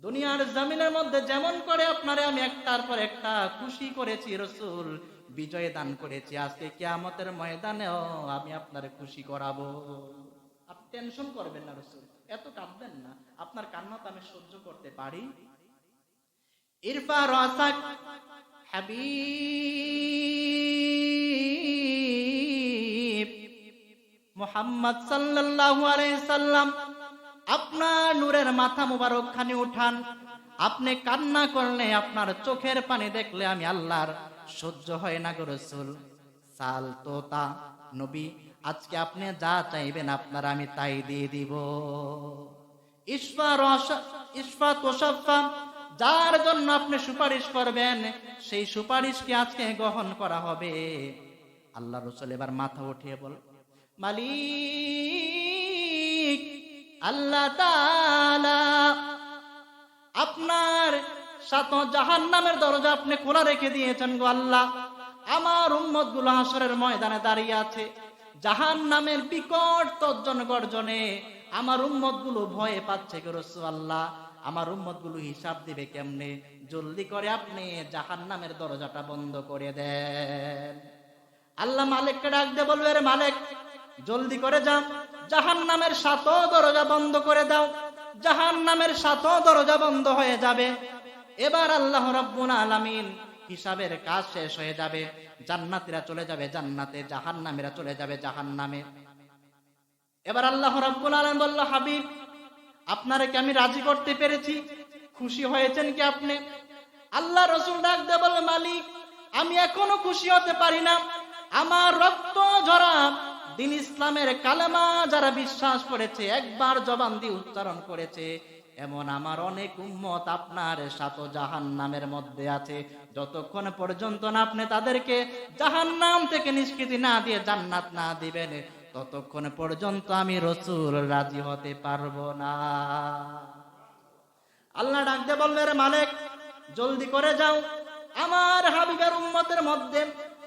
দুনিয়ার জমিনের মধ্যে যেমন করে আপনারে আমি একটার পর একটা খুশি করেছি রাসূল, বিজয় দান করেছি, আজকে কিয়ামতের ময়দানেও আমি আপনারে খুশি করাবো। আপনি টেনশন করবেন না রাসূল, এত কাঁদবেন না, আপনার কান্না তো আমি সহ্য করতে পারি। ইরফা রাসাক হাবিব মুহাম্মদ সাল্লাল্লাহু আলাইহি সাল্লাম, আপনার নূরের মাথা মুবারক খানি উঠান। আপনি কান্না করলে, আপনার চোখের পানি দেখলে আমি আল্লাহর সহ্য হয় না গো রাসূল। সাল তোতা নবী, আজকে আপনি যা চাইবেন আপনার আমি তাই দিয়ে দিব। ইশফা তোশাফা, যার জন্য আপনি সুপারিশ করবেন সেই সুপারিশকে আজকে গ্রহণ করা হবে। আল্লাহ রাসূল এবার মাথা উঠিয়ে বল, মালিক আল্লাহ তাআলা, আপনার সাত জাহান্নামের দরজা আপনি খোলা রেখে দিয়েছেন গো আল্লাহ। আমার উম্মত গুলো হাসরের ময়দানে দাঁড়িয়ে আছে, জাহান্নামের বিকট তর্জন গর্জনে আমার উম্মত গুলো ভয়ে পাচ্ছে গো রাসূল আল্লাহ। আমার উম্মত গুলো হিসাব দিবে কেমনে? জলদি করে আপনি জাহান্নামের দরজাটা বন্ধ করে দেন। আল্লাহ মালিককে ডাক দিয়ে বলবে, রে মালিক, জলদি করে যাও, জাহান্নামের সাত দরজা বন্ধ করে দাও। জাহান্নামের সাত দরজা বন্ধ হয়ে যাবে। এবার আল্লাহ রাব্বুল আলামিন হিসাবের কাজ শেষ হয়ে যাবে, জান্নাতীরা চলে যাবে জান্নাতে, জাহান্নামীরা চলে যাবে জাহান্নামে। এবার আল্লাহ রাব্বুল আলামিন বলল, হাবিব, আপনারে কি আমি রাজি করতে পেরেছি? খুশি হয়েছেন কি আপনি? আল্লাহ রাসূল ডাক দিয়ে বলে, মালিক, আমি এখনো খুশি হতে পারি না। আমার রক্ত ঝরা দিন ইসলামের কালেমা যারা বিশ্বাস করেছে, একবার জবান দিয়ে উচ্চারণ করেছে, এমন আমার অনেক উম্মত আপনার সাত জাহান্নামের মধ্যে আছে। যতক্ষণ পর্যন্ত না আপনি তাদেরকে জাহান্নাম থেকে নিষ্কৃতি না দিয়ে জান্নাত না দিবেন, ততক্ষণ পর্যন্ত আমি রাসূল রাজি হতে পারবো না। আল্লাহ ডাক দিয়ে বললেন, মালিক, জলদি করে যাও, আমার হাবিবের উম্মতের মধ্যে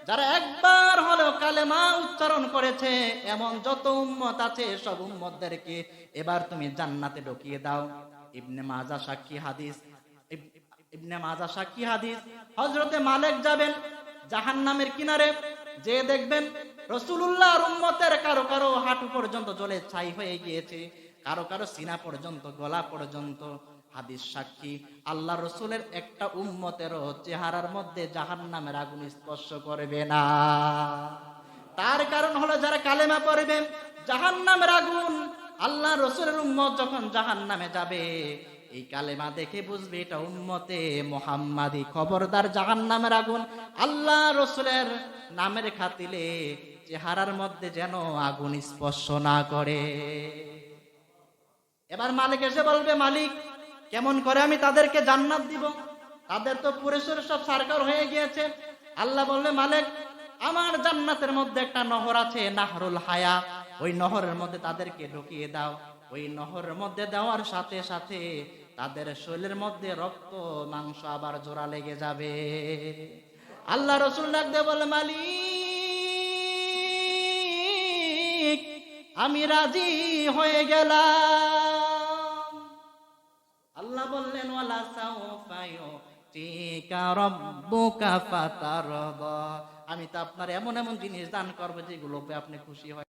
যারা একবার হলেও কালেমা উচ্চারণ করেছে এমন যত উম্মত আছে সব উম্মতদেরকে এবার তুমি জান্নাতে ঢুকিয়ে দাও। ইবনে মাজাহ সাক্ষী হাদিস, হযরতে মালিক যাবেন জাহান্নামের কিনারে, যে দেখবেন রাসূলুল্লাহর উম্মতের কারো কারো হাঁটু পর্যন্ত জ্বলে ছাই হয়ে গিয়েছে, কারো কারো সিনা পর্যন্ত, গলা পর্যন্ত। হাদিস সাক্ষী, আল্লাহ রাসূলের একটা উম্মতেরও চেহারার মধ্যে জাহান্নামের আগুন স্পর্শ করবে না। তার কারণ হলো যারা কালেমা পড়বে, জাহান্নামের আগুন। আল্লাহ রাসূলের উম্মত যখন জাহান্নামে যাবে, এই কালেমা দেখে বুঝবে এটা উম্মতে মুহাম্মাদি। খবরদার, জাহান্নামের আগুন আল্লাহ রাসূলের নামের খাতিরে চেহারার মধ্যে যেন আগুন স্পর্শ না করে। এবার মালিক এসে বলবে, মালিক, কেমন করে আমি তাদেরকে জান্নাত দিব? তাদের তো পুরেশ্বর সব সারকার হয়ে গিয়েছে। আল্লাহ বলবে, মালিক, আমার জান্নাতের মধ্যে একটা নহর আছে, নাহরুল হায়া, ওই নহরের মধ্যে তাদেরকে ঢুকিয়ে দাও। ওই নহরের মধ্যে দেওয়ার সাথে সাথে তাদের শরীরের মধ্যে রক্ত মাংস আবার জোড়া লেগে যাবে। আল্লাহ রাসূল ডাক দিয়ে বলে, মালিক, আমি রাজি হয়ে গেলাম। আল্লাহ বললেন, ওয়ালা সাউফা ইউতিকা রাব্বুকা ফাতারদা, আমি তো আপনার এমন এমন জিনিস দান করবো যেগুলোতে আপনি খুশি হয়।